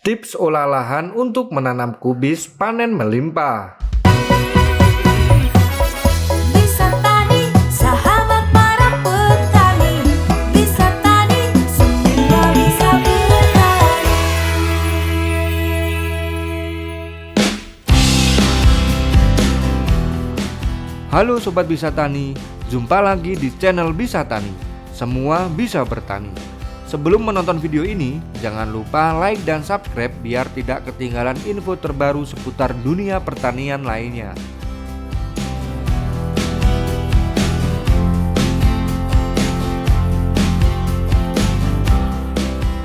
Tips olah lahan untuk menanam kubis panen melimpah. Bisa tani, sahabat para petani. Bisa tani, semua bisa bertani. Halo Sobat Bisa Tani, jumpa lagi di channel Bisa Tani. Semua bisa bertani. Sebelum menonton video ini, jangan lupa like dan subscribe biar tidak ketinggalan info terbaru seputar dunia pertanian lainnya.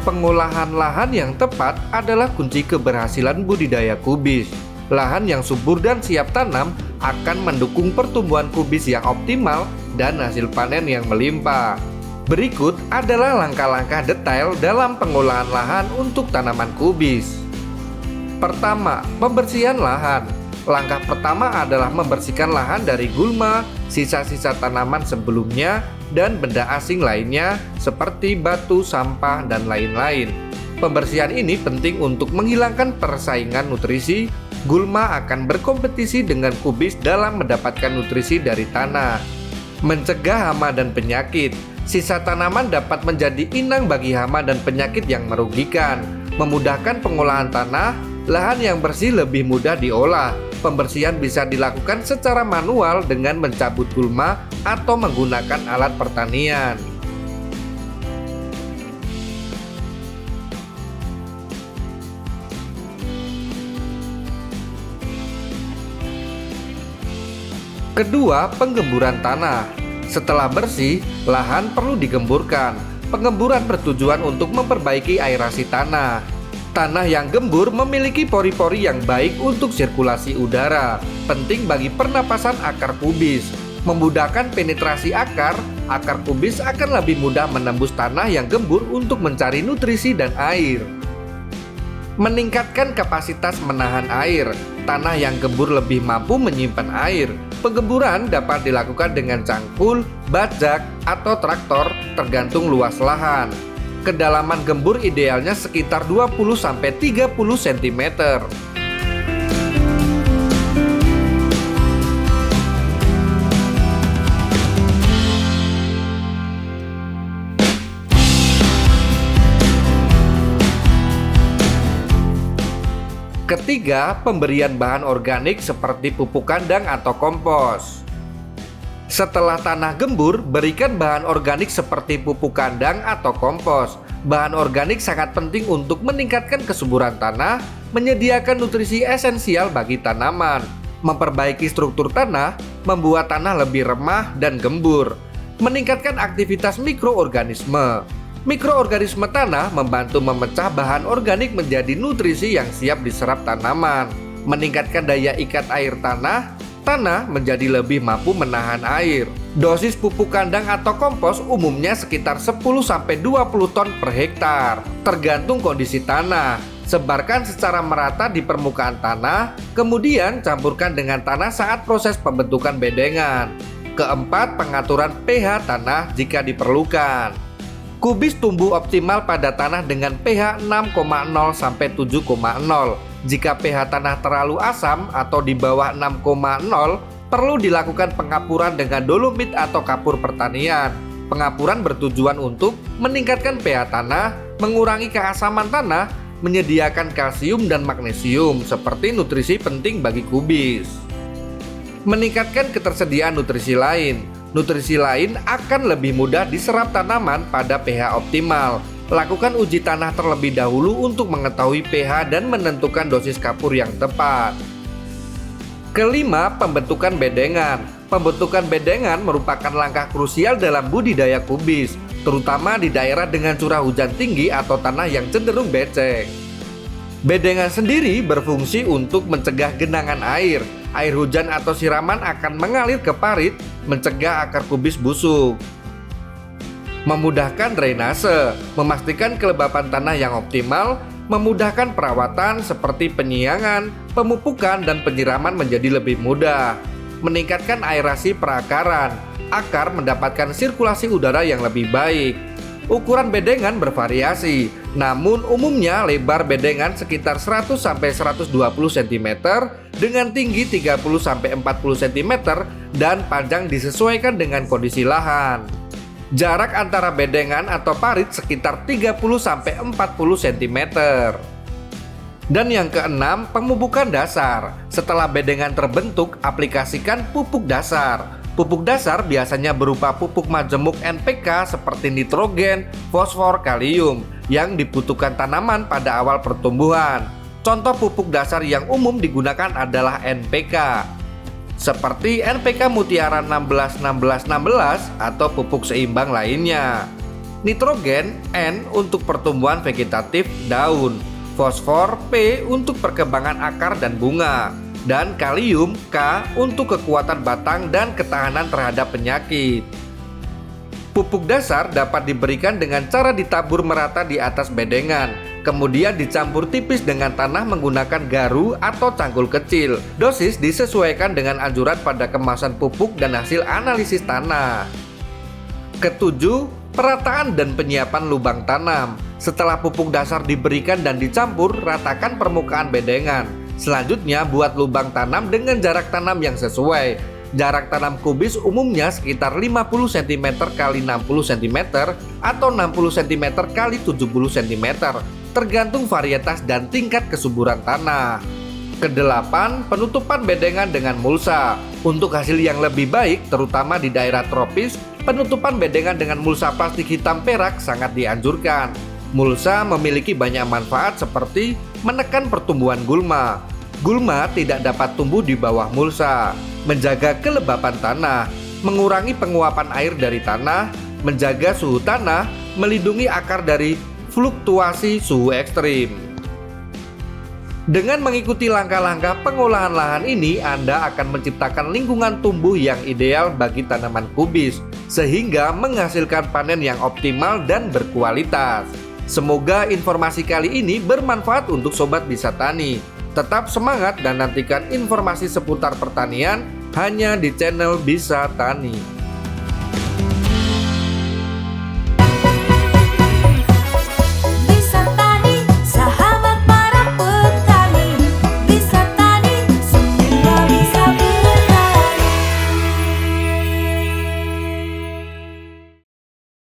Pengolahan lahan yang tepat adalah kunci keberhasilan budidaya kubis. Lahan yang subur dan siap tanam akan mendukung pertumbuhan kubis yang optimal dan hasil panen yang melimpah. Berikut adalah langkah-langkah detail dalam pengolahan lahan untuk tanaman kubis. Pertama, pembersihan lahan. Langkah pertama adalah membersihkan lahan dari gulma, sisa-sisa tanaman sebelumnya, dan benda asing lainnya seperti batu, sampah, dan lain-lain. Pembersihan ini penting untuk menghilangkan persaingan nutrisi. Gulma akan berkompetisi dengan kubis dalam mendapatkan nutrisi dari tanah. Mencegah hama dan penyakit. Sisa tanaman dapat menjadi inang bagi hama dan penyakit yang merugikan. Memudahkan pengolahan tanah, lahan yang bersih lebih mudah diolah. Pembersihan bisa dilakukan secara manual dengan mencabut gulma atau menggunakan alat pertanian. Kedua, penggemburan tanah. Setelah bersih, lahan perlu digemburkan. Penggemburan bertujuan untuk memperbaiki aerasi tanah. Tanah yang gembur memiliki pori-pori yang baik untuk sirkulasi udara, penting bagi pernapasan akar kubis. Memudahkan penetrasi akar kubis akan lebih mudah menembus tanah yang gembur untuk mencari nutrisi dan air. Meningkatkan kapasitas menahan air. Tanah yang gembur lebih mampu menyimpan air. Penggemburan dapat dilakukan dengan cangkul, bajak, atau traktor tergantung luas lahan. Kedalaman gembur idealnya sekitar 20-30 cm. Ketiga, pemberian bahan organik seperti pupuk kandang atau kompos. Setelah tanah gembur, berikan bahan organik seperti pupuk kandang atau kompos. Bahan organik sangat penting untuk meningkatkan kesuburan tanah, menyediakan nutrisi esensial bagi tanaman, memperbaiki struktur tanah, membuat tanah lebih remah dan gembur, meningkatkan aktivitas mikroorganisme. Mikroorganisme tanah membantu memecah bahan organik menjadi nutrisi yang siap diserap tanaman, meningkatkan daya ikat air tanah. Tanah menjadi lebih mampu menahan air. Dosis pupuk kandang atau kompos umumnya sekitar 10-20 ton per hektar, tergantung kondisi tanah. Sebarkan secara merata di permukaan tanah, kemudian campurkan dengan tanah saat proses pembentukan bedengan. Keempat, pengaturan pH tanah jika diperlukan. Kubis tumbuh optimal pada tanah dengan pH 6,0 sampai 7,0. Jika pH tanah terlalu asam atau di bawah 6,0, perlu dilakukan pengapuran dengan dolomit atau kapur pertanian. Pengapuran bertujuan untuk meningkatkan pH tanah, mengurangi keasaman tanah, menyediakan kalsium dan magnesium seperti nutrisi penting bagi kubis. Meningkatkan ketersediaan nutrisi lain. Nutrisi lain akan lebih mudah diserap tanaman pada pH optimal. Lakukan uji tanah terlebih dahulu untuk mengetahui pH dan menentukan dosis kapur yang tepat. Kelima, pembentukan bedengan. Pembentukan bedengan merupakan langkah krusial dalam budidaya kubis, terutama di daerah dengan curah hujan tinggi atau tanah yang cenderung becek. Bedengan sendiri berfungsi untuk mencegah genangan air. Air hujan atau siraman akan mengalir ke parit, mencegah akar kubis busuk. Memudahkan drainase, memastikan kelembapan tanah yang optimal, memudahkan perawatan seperti penyiangan, pemupukan, dan penyiraman menjadi lebih mudah. Meningkatkan aerasi perakaran, akar mendapatkan sirkulasi udara yang lebih baik. Ukuran bedengan bervariasi, namun umumnya lebar bedengan sekitar 100-120 cm dengan tinggi 30-40 cm dan panjang disesuaikan dengan kondisi lahan. Jarak antara bedengan atau parit sekitar 30-40 cm. Dan yang keenam, pemupukan dasar. Setelah bedengan terbentuk, aplikasikan pupuk dasar. Pupuk dasar biasanya berupa pupuk majemuk NPK seperti nitrogen, fosfor, kalium yang dibutuhkan tanaman pada awal pertumbuhan. Contoh pupuk dasar yang umum digunakan adalah NPK, seperti NPK Mutiara 16-16-16 atau pupuk seimbang lainnya. Nitrogen N untuk pertumbuhan vegetatif daun, fosfor P untuk perkembangan akar dan bunga, dan kalium K untuk kekuatan batang dan ketahanan terhadap penyakit. Pupuk dasar dapat diberikan dengan cara ditabur merata di atas bedengan, kemudian dicampur tipis dengan tanah menggunakan garu atau cangkul kecil. Dosis disesuaikan dengan anjuran pada kemasan pupuk dan hasil analisis tanah. Ketujuh, perataan dan penyiapan lubang tanam. Setelah pupuk dasar diberikan dan dicampur, ratakan permukaan bedengan. Selanjutnya, buat lubang tanam dengan jarak tanam yang sesuai. Jarak tanam kubis umumnya sekitar 50 cm x 60 cm atau 60 cm x 70 cm, tergantung varietas dan tingkat kesuburan tanah. Kedelapan, penutupan bedengan dengan mulsa. Untuk hasil yang lebih baik, terutama di daerah tropis, penutupan bedengan dengan mulsa plastik hitam perak sangat dianjurkan. Mulsa memiliki banyak manfaat seperti menekan pertumbuhan gulma. Gulma tidak dapat tumbuh di bawah mulsa, menjaga kelembapan tanah, mengurangi penguapan air dari tanah, menjaga suhu tanah, melindungi akar dari fluktuasi suhu ekstrim. Dengan mengikuti langkah-langkah pengolahan lahan ini, Anda akan menciptakan lingkungan tumbuh yang ideal bagi tanaman kubis, sehingga menghasilkan panen yang optimal dan berkualitas. Semoga informasi kali ini bermanfaat untuk Sobat Bisa Tani. Tetap semangat dan nantikan informasi seputar pertanian hanya di channel Bisa Tani.